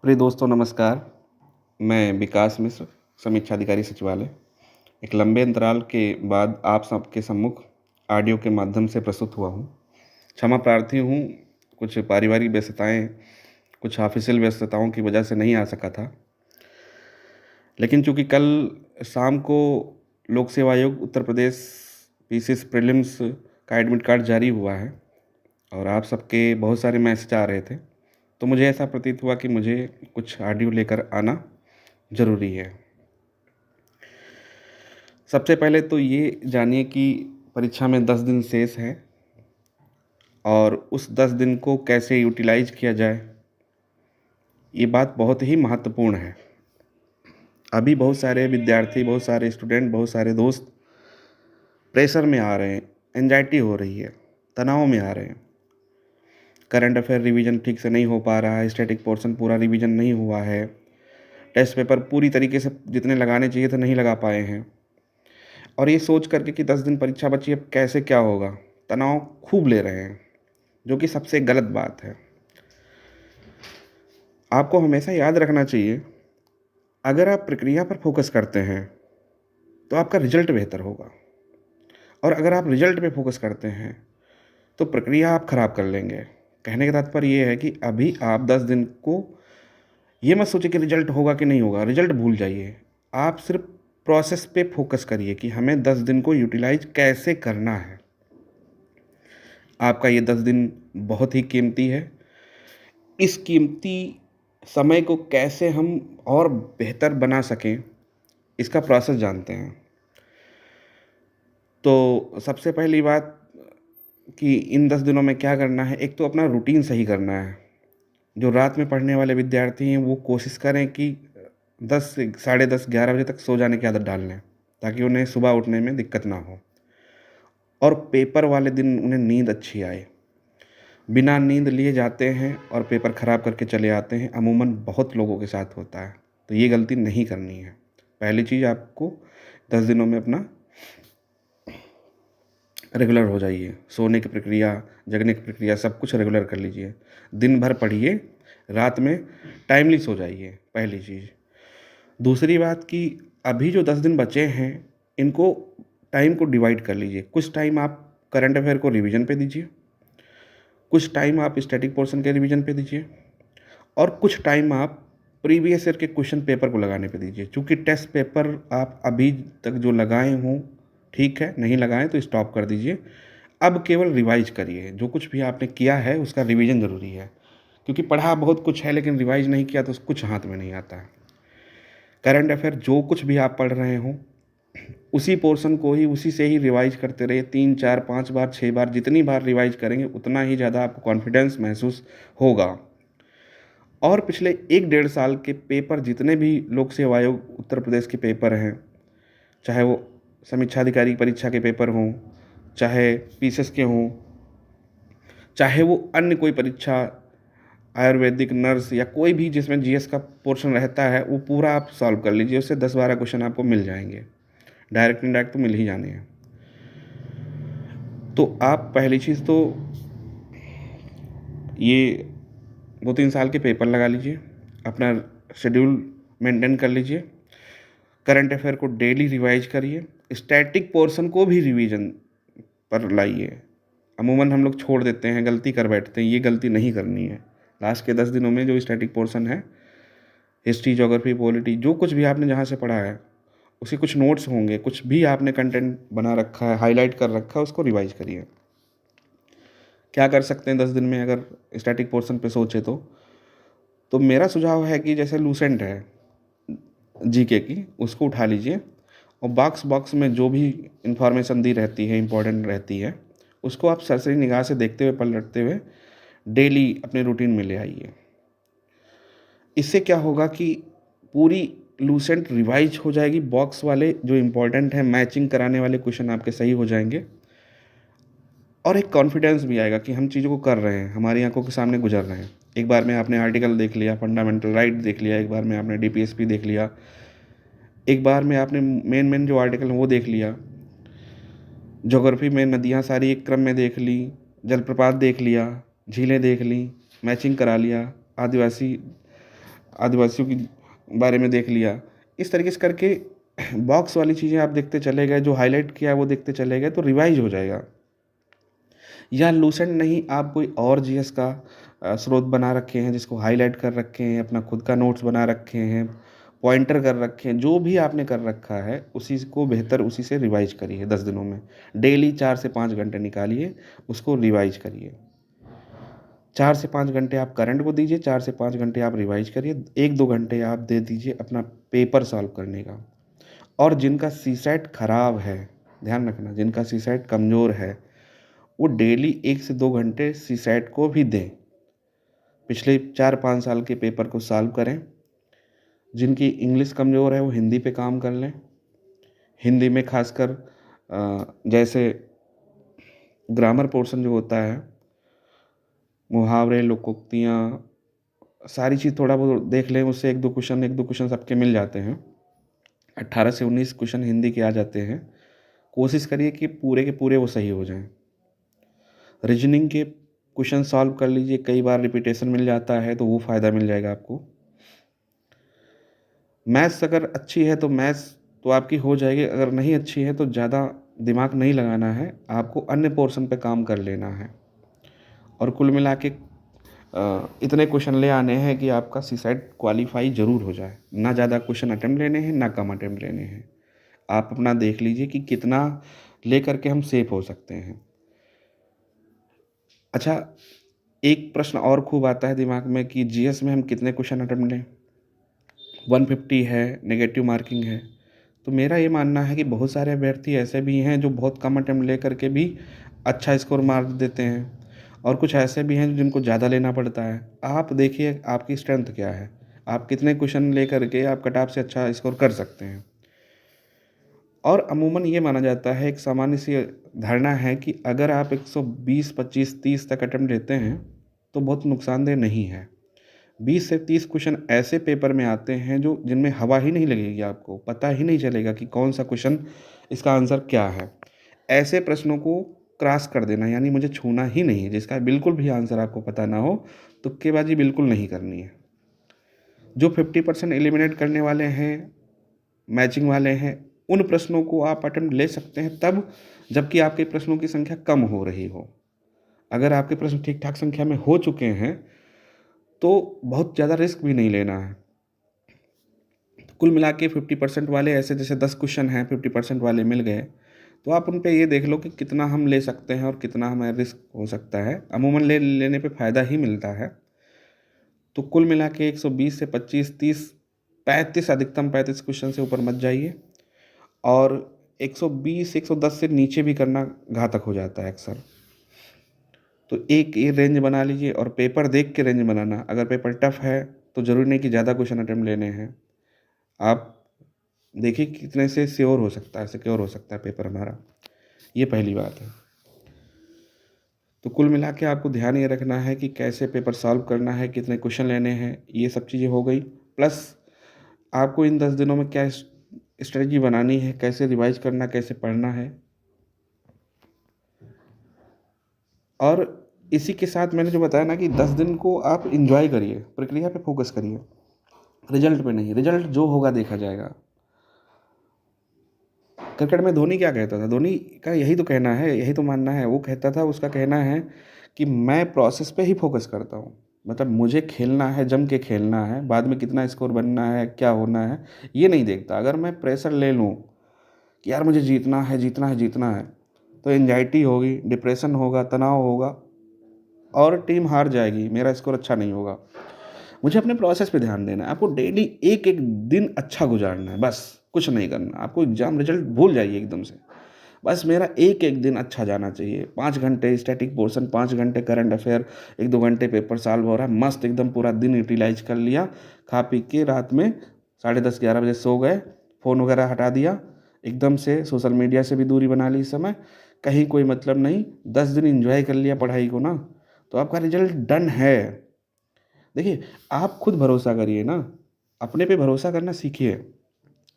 प्रिय दोस्तों नमस्कार। मैं विकास मिश्र, समीक्षा अधिकारी सचिवालय। एक लंबे अंतराल के बाद आप सबके सम्मुख ऑडियो के माध्यम से प्रस्तुत हुआ हूँ। क्षमा प्रार्थी हूँ, कुछ पारिवारिक व्यस्तताएँ, कुछ ऑफ़िशियल व्यस्तताओं की वजह से नहीं आ सका था। लेकिन चूँकि कल शाम को लोक सेवा आयोग उत्तर प्रदेश पीसीएस प्रीलिम्स का एडमिट कार्ड जारी हुआ है और आप सबके बहुत सारे मैसेज आ रहे थे, तो मुझे ऐसा प्रतीत हुआ कि मुझे कुछ ऑडियो लेकर आना ज़रूरी है। सबसे पहले तो ये जानिए कि परीक्षा में 10 दिन शेष हैं और उस 10 दिन को कैसे यूटिलाइज़ किया जाए, ये बात बहुत ही महत्वपूर्ण है। अभी बहुत सारे विद्यार्थी, बहुत सारे स्टूडेंट, बहुत सारे दोस्त प्रेशर में आ रहे हैं, एंग्जायटी हो रही है, तनाव में आ रहे हैं। करंट अफेयर रिवीजन ठीक से नहीं हो पा रहा है, स्टैटिक पोर्शन पूरा रिवीजन नहीं हुआ है, टेस्ट पेपर पूरी तरीके से जितने लगाने चाहिए थे नहीं लगा पाए हैं। और ये सोच करके कि 10 दिन परीक्षा बची, अब कैसे क्या होगा, तनाव खूब ले रहे हैं, जो कि सबसे गलत बात है। आपको हमेशा याद रखना चाहिए, अगर आप प्रक्रिया पर फोकस करते हैं तो आपका रिजल्ट बेहतर होगा, और अगर आप रिजल्ट पे फोकस करते हैं तो प्रक्रिया आप खराब कर लेंगे। कहने का तात्पर्य ये है कि अभी आप 10 दिन को ये मत सोचिए कि रिजल्ट होगा कि नहीं होगा, रिजल्ट भूल जाइए। आप सिर्फ प्रोसेस पे फोकस करिए कि हमें 10 दिन को यूटिलाइज कैसे करना है। आपका ये 10 दिन बहुत ही कीमती है। इस कीमती समय को कैसे हम और बेहतर बना सकें, इसका प्रोसेस जानते हैं। तो सबसे पहली बात कि इन 10 दिनों में क्या करना है, एक तो अपना रूटीन सही करना है। जो रात में पढ़ने वाले विद्यार्थी हैं वो कोशिश करें कि 10 से साढ़े 10 11 बजे तक सो जाने की आदत डाल लें, ताकि उन्हें सुबह उठने में दिक्कत ना हो। और पेपर वाले दिन उन्हें नींद अच्छी आए। बिना नींद लिए जाते हैं और पेपर ख़राब करके चले आते हैं, अमूमन बहुत लोगों के साथ होता है। तो ये गलती नहीं करनी है। पहली चीज़, आपको 10 दिनों में अपना रेगुलर हो जाइए। सोने की प्रक्रिया, जगने की प्रक्रिया, सब कुछ रेगुलर कर लीजिए। दिन भर पढ़िए, रात में टाइमली सो जाइए, पहली चीज़। दूसरी बात कि अभी जो 10 दिन बचे हैं, इनको टाइम को डिवाइड कर लीजिए। कुछ टाइम आप करंट अफेयर को रिवीजन पे दीजिए, कुछ टाइम आप स्टैटिक पोर्शन के रिवीजन पे दीजिए, और कुछ टाइम आप प्रीवियस ईयर के क्वेश्चन पेपर को लगाने पे दीजिए। चूँकि टेस्ट पेपर आप अभी तक जो लगाए हों, ठीक है, नहीं लगाएं तो स्टॉप कर दीजिए। अब केवल रिवाइज करिए। जो कुछ भी आपने किया है उसका रिवीजन ज़रूरी है, क्योंकि पढ़ा बहुत कुछ है लेकिन रिवाइज नहीं किया तो कुछ हाथ में नहीं आता है। करंट अफेयर जो कुछ भी आप पढ़ रहे हों, उसी पोर्शन को ही उसी से ही रिवाइज करते रहिए। 3 4 5 बार 6 बार जितनी बार रिवाइज करेंगे उतना ही ज़्यादा आपको कॉन्फिडेंस महसूस होगा। और पिछले 1 डेढ़ साल के पेपर, जितने भी लोक सेवा आयोग उत्तर प्रदेश के पेपर हैं, चाहे वो समीक्षा अधिकारी परीक्षा के पेपर हों, चाहे पीसीएस के हों, चाहे वो अन्य कोई परीक्षा, आयुर्वेदिक, नर्स या कोई भी जिसमें जीएस का पोर्शन रहता है, वो पूरा आप सॉल्व कर लीजिए। उससे 10-12 क्वेश्चन आपको मिल जाएंगे। डायरेक्ट इनडायरेक्ट तो मिल ही जाने हैं। तो आप पहली चीज़ तो ये 2-3 साल के पेपर लगा लीजिए, अपना शेड्यूल मेंटेन कर लीजिए, करंट अफेयर को डेली रिवाइज करिए, स्टैटिक पोर्शन को भी रिवीजन पर लाइए। अमूमन हम लोग छोड़ देते हैं, गलती कर बैठते हैं, ये गलती नहीं करनी है। लास्ट के 10 दिनों में जो स्टैटिक पोर्शन है, हिस्ट्री, ज्योग्राफी, पॉलिटी, जो कुछ भी आपने जहाँ से पढ़ा है, उसके कुछ नोट्स होंगे, कुछ भी आपने कंटेंट बना रखा है, हाईलाइट कर रखा है, उसको रिवाइज करिए। क्या कर सकते हैं 10 दिन में अगर स्टैटिक पोर्शन पे सोचे तो मेरा सुझाव है कि जैसे लूसेंट है जीके की, उसको उठा लीजिए और बॉक्स बॉक्स में जो भी इंफॉर्मेशन दी रहती है, इम्पोर्टेंट रहती है, उसको आप सरसरी निगाह से देखते हुए, पलटते हुए डेली अपने रूटीन में ले आइए। इससे क्या होगा कि पूरी लूसेंट रिवाइज हो जाएगी। बॉक्स वाले जो इम्पोर्टेंट हैं, मैचिंग कराने वाले क्वेश्चन आपके सही हो जाएंगे, और एक कॉन्फिडेंस भी आएगा कि हम चीज़ों को कर रहे हैं, हमारी आंखों के सामने गुजर रहे हैं। एक बार में आपने आर्टिकल देख लिया, फंडामेंटल राइट देख लिया, एक बार में आपने डीपीएसपी देख लिया, एक बार में आपने मेन जो आर्टिकल है वो देख लिया, ज्योग्राफी में नदियाँ सारी एक क्रम में देख ली, जलप्रपात देख लिया, झीलें देख ली, मैचिंग करा लिया, आदिवासी आदिवासियों के बारे में देख लिया। इस तरीके से करके बॉक्स वाली चीज़ें आप देखते चले गए, जो हाईलाइट किया है वो देखते चले गए, तो रिवाइज़ हो जाएगा। या लूसेंट नहीं, आप कोई और जीएस का स्रोत बना रखे हैं, जिसको हाईलाइट कर रखे हैं, अपना खुद का नोट्स बना रखे हैं, पॉइंटर कर रखे हैं, जो भी आपने कर रखा है उसी को बेहतर उसी से रिवाइज करिए 10 दिनों में। डेली 4 से 5 घंटे निकालिए, उसको रिवाइज करिए। 4 से 5 घंटे आप करंट को दीजिए, 4 से 5 घंटे आप रिवाइज करिए, 1-2 घंटे आप दे दीजिए अपना पेपर सॉल्व करने का। और जिनका सीसैट खराब है, ध्यान रखना, जिनका सीसैट कमज़ोर है, वो डेली 1 से 2 घंटे सीसैट को भी दें। पिछले 4-5 साल के पेपर को सॉल्व करें। जिनकी इंग्लिश कमज़ोर है वो हिंदी पे काम कर लें। हिंदी में खासकर जैसे ग्रामर पोर्शन जो होता है, मुहावरे, लोकोक्तियाँ, सारी चीज़ थोड़ा बहुत देख लें, उससे 1-2 क्वेश्चन सबके मिल जाते हैं। 18 से 19 क्वेश्चन हिंदी के आ जाते हैं। कोशिश करिए कि पूरे के पूरे वो सही हो जाएँ। रीजनिंग के क्वेश्चन सॉल्व कर लीजिए, कई बार रिपीटेशन मिल जाता है तो वो फ़ायदा मिल जाएगा आपको। मैथ्स अगर अच्छी है तो मैथ्स तो आपकी हो जाएगी, अगर नहीं अच्छी है तो ज़्यादा दिमाग नहीं लगाना है, आपको अन्य पोर्शन पे काम कर लेना है। और कुल मिला के इतने क्वेश्चन ले आने हैं कि आपका सीसैट क्वालीफाई ज़रूर हो जाए। ना ज़्यादा क्वेश्चन अटेम्प्ट लेने हैं, ना कम अटेम्प्ट लेने हैं। आप अपना देख लीजिए कि कितना ले करके हम सेफ हो सकते हैं। अच्छा, एक प्रश्न और खूब आता है दिमाग में कि जीएस में हम कितने क्वेश्चन अटेम्प्ट लें। 150 है, नेगेटिव मार्किंग है। तो मेरा ये मानना है कि बहुत सारे अभ्यर्थी ऐसे भी हैं जो बहुत कम अटेम्प्ट ले करके भी अच्छा स्कोर मार्क देते हैं, और कुछ ऐसे भी हैं जिनको ज़्यादा लेना पड़ता है। आप देखिए आपकी स्ट्रेंथ क्या है, आप कितने क्वेश्चन ले करके आप कट ऑफ से अच्छा स्कोर कर सकते हैं। और अमूमन ये माना जाता है, एक सामान्य सी धारणा है कि अगर आप 120, 25, 30 तक अटेम्प्ट लेते हैं तो बहुत नुकसानदेह नहीं है। 20 से 30 क्वेश्चन ऐसे पेपर में आते हैं जो जिनमें हवा ही नहीं लगेगी, आपको पता ही नहीं चलेगा कि कौन सा क्वेश्चन इसका आंसर क्या है। ऐसे प्रश्नों को क्रॉस कर देना, यानी मुझे छूना ही नहीं है, जिसका बिल्कुल भी आंसर आपको पता ना हो, तुक्केबाजी बिल्कुल नहीं करनी है। जो 50% एलिमिनेट करने वाले हैं, मैचिंग वाले हैं, उन प्रश्नों को आप अटेम्प्ट ले सकते हैं तब जबकि आपके प्रश्नों की संख्या कम हो रही हो। अगर आपके प्रश्न ठीक ठाक संख्या में हो चुके हैं तो बहुत ज़्यादा रिस्क भी नहीं लेना है। कुल मिला के 50% वाले, ऐसे जैसे 10 क्वेश्चन हैं 50% वाले मिल गए, तो आप उन पे ये देख लो कि कितना हम ले सकते हैं और कितना हमें रिस्क हो सकता है। अमूमन लेने पे फ़ायदा ही मिलता है। तो कुल मिला के 120 से 25, 30, 35, अधिकतम 35 क्वेश्चन से ऊपर मत जाइए। और 120, 110 से नीचे भी करना घातक हो जाता है अक्सर। तो एक ये रेंज बना लीजिए और पेपर देख के रेंज बनाना। अगर पेपर टफ है तो ज़रूरी नहीं कि ज़्यादा क्वेश्चन अटेम्प्ट लेने हैं। आप देखिए कितने से श्योर हो सकता है, सिक्योर हो सकता है पेपर हमारा, ये पहली बात है। तो कुल मिला के आपको ध्यान ये रखना है कि कैसे पेपर सॉल्व करना है, कितने क्वेश्चन लेने हैं, ये सब चीज़ें हो गई। प्लस आपको इन 10 दिनों में क्या स्ट्रेटजी बनानी है, कैसे रिवाइज करना, कैसे पढ़ना है। और इसी के साथ मैंने जो बताया ना कि 10 दिन को आप एंजॉय करिए, प्रक्रिया पे फोकस करिए, रिजल्ट पे नहीं। रिजल्ट जो होगा देखा जाएगा। क्रिकेट में धोनी क्या कहता था, धोनी का यही तो कहना है, यही तो मानना है। वो कहता था, उसका कहना है कि मैं प्रोसेस पे ही फोकस करता हूँ। मतलब मुझे खेलना है, जम के खेलना है, बाद में कितना स्कोर बनना है, क्या होना है, ये नहीं देखता। अगर मैं प्रेशर ले लूँ कि यार मुझे जीतना है, जीतना है, जीतना है, तो एंजाइटी होगी, डिप्रेशन होगा, तनाव होगा और टीम हार जाएगी, मेरा स्कोर अच्छा नहीं होगा। मुझे अपने प्रोसेस पे ध्यान देना है। आपको डेली एक एक दिन अच्छा गुजारना है, बस कुछ नहीं करना। आपको एग्ज़ाम रिजल्ट भूल जाइए एकदम से। बस मेरा एक एक दिन अच्छा जाना चाहिए। 5 घंटे स्टैटिक पोर्शन, 5 घंटे करंट अफेयर, 1-2 घंटे पेपर सॉल्व हो रहा है, मस्त एकदम पूरा दिन यूटिलाइज कर लिया। खा पी के रात में 10:30 11 बजे सो गए, फ़ोन वगैरह हटा दिया, एकदम से सोशल मीडिया से भी दूरी बना ली इस समय, कहीं कोई मतलब नहीं। 10 दिन एंजॉय कर लिया पढ़ाई को ना, तो आपका रिजल्ट डन है। देखिए, आप खुद भरोसा करिए ना, अपने पे भरोसा करना सीखिए।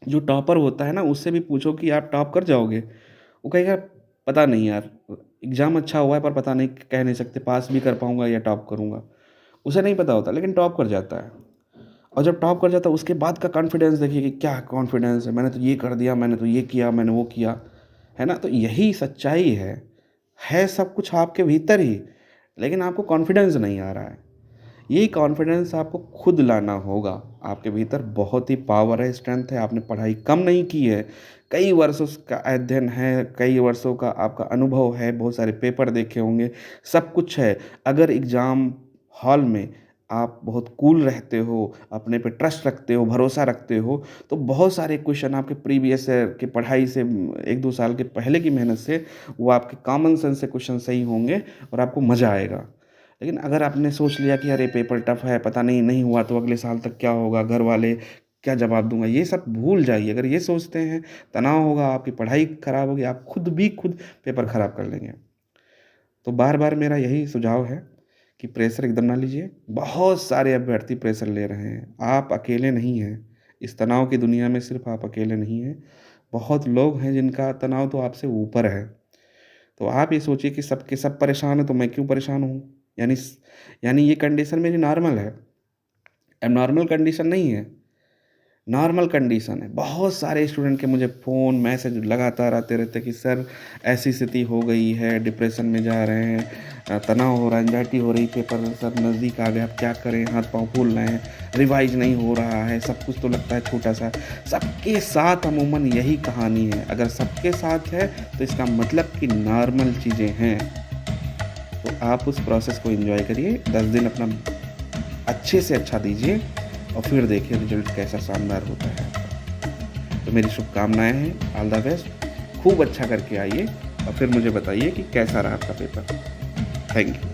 जो टॉपर होता है ना, उससे भी पूछो कि आप टॉप कर जाओगे? वो कहेगा पता नहीं यार, एग्ज़ाम अच्छा हुआ है पर पता नहीं, कह नहीं सकते पास भी कर पाऊँगा या टॉप करूँगा। उसे नहीं पता होता लेकिन टॉप कर जाता है। और जब टॉप कर जाता है उसके बाद का कॉन्फिडेंस देखिए कि क्या कॉन्फिडेंस है, मैंने तो ये कर दिया, मैंने तो ये किया, मैंने वो किया, है ना? तो यही सच्चाई है सब कुछ आपके भीतर ही, लेकिन आपको कॉन्फिडेंस नहीं आ रहा है। यही कॉन्फिडेंस आपको खुद लाना होगा। आपके भीतर बहुत ही पावर है, स्ट्रेंथ है, आपने पढ़ाई कम नहीं की है, कई वर्षों का अध्ययन है, कई वर्षों का आपका अनुभव है, बहुत सारे पेपर देखे होंगे, सब कुछ है। अगर एग्ज़ाम हॉल में आप बहुत कूल रहते हो, अपने पे ट्रस्ट रखते हो, भरोसा रखते हो, तो बहुत सारे क्वेश्चन आपके प्रीवियस ईयर की पढ़ाई से 1-2 साल के पहले की मेहनत से वो आपके कॉमन सेंस से क्वेश्चन सही होंगे और आपको मज़ा आएगा। लेकिन अगर आपने सोच लिया कि अरे पेपर टफ है, पता नहीं, नहीं हुआ तो अगले साल तक क्या होगा, घर वाले क्या जवाब दूँगा, ये सब भूल जाइए। अगर ये सोचते हैं, तनाव होगा, आपकी पढ़ाई खराब होगी, आप खुद पेपर खराब कर लेंगे। तो बार-बार मेरा यही सुझाव है कि प्रेशर एकदम ना लीजिए। बहुत सारे अभ्यर्थी प्रेशर ले रहे हैं, आप अकेले नहीं हैं। इस तनाव की दुनिया में सिर्फ़ आप अकेले नहीं हैं, बहुत लोग हैं जिनका तनाव तो आपसे ऊपर है। तो आप ये सोचिए कि सब के सब परेशान हैं तो मैं क्यों परेशान हूँ? यानी ये कंडीशन मेरी नॉर्मल है, एबनॉर्मल कंडीशन नहीं है, नॉर्मल कंडीशन है। बहुत सारे स्टूडेंट के मुझे फ़ोन, मैसेज लगातार आते रहते हैं कि सर ऐसी स्थिति हो गई है, डिप्रेशन में जा रहे हैं, तनाव हो रहा है, एंग्जायटी हो रही, पेपर सर नज़दीक आ गया, अब क्या करें, हाथ-पाँव फूल रहे हैं, रिवाइज़ नहीं हो रहा है, सब कुछ तो लगता है छोटा-सा। सबके साथ अमूमन यही कहानी है। अगर सबके साथ है तो इसका मतलब कि नॉर्मल चीज़ें हैं। तो आप उस प्रोसेस को एंजॉय करिए, 10 दिन अपना अच्छे से अच्छा दीजिए और फिर देखिए रिजल्ट कैसा शानदार होता है आपका। तो मेरी शुभकामनाएँ हैं, ऑल द बेस्ट, खूब अच्छा करके आइए और फिर मुझे बताइए कि कैसा रहा आपका पेपर। Thank you.